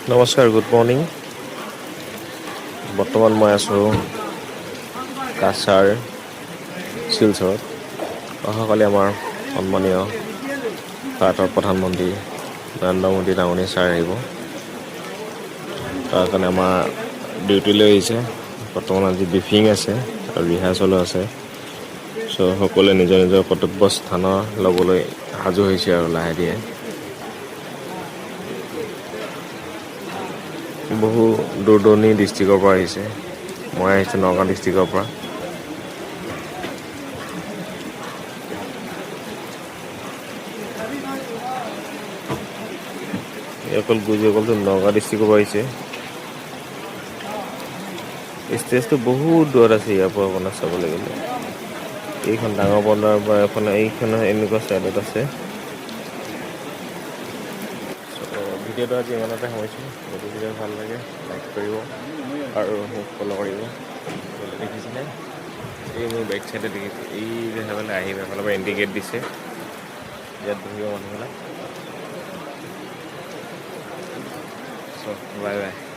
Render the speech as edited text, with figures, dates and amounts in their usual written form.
নমস্কাৰ, good morning. বৰ্তমান মই আছোঁ কাছাৰ শিলচৰত। অহাকালি আমাৰ সন্মানীয় ভাৰতৰ প্ৰধানমন্ত্ৰী নৰেন্দ্ৰ মোদী ডাঙৰীয়া ছাৰ আহিব। তাৰ কাৰণে আমাৰ ডিউটিলৈ আহিছে। বৰ্তমান আজি ব্ৰিফিং আছে আৰু ৰিহাৰ্চলো আছে। চ' সকলোৱে নিজৰ নিজৰ কৰ্তব্য স্থানৰ ল'বলৈ সাজু হৈছে আৰু লাহে ধীৰে। বহু দূৰ দূৰণিৰ ডিষ্ট্ৰিক্টৰ পৰা আহিছে। মই আহিছোঁ নগাঁও ডিষ্ট্ৰিক্টৰ পৰা। অকল নগাঁও ডিষ্ট্ৰিক্টৰ পৰা আহিছে। ষ্টেজটো বহুত দূৰত আছে ইয়াৰ পৰা আপোনাৰ চাবলৈ গ'লে। এইখন ডাঙৰ বজাৰ পৰা এইখন এনেকুৱা চাইডত আছে। ভিডিঅ'টো আজি ইমানতে সামৰিছোঁ। যদি ভিডিঅ' ভাল লাগে লাইক কৰিব আৰু মোক ফ'ল' কৰিব। দেখিছেনে? এই মোৰ বেক চাইডে দেখিছোঁ। এই যে সেইফালে আহিম এফালৰ পৰা ইণ্ডিকেট দিছে। ইয়াত বহিব মানুহবিলাক। চ' বাই বাই।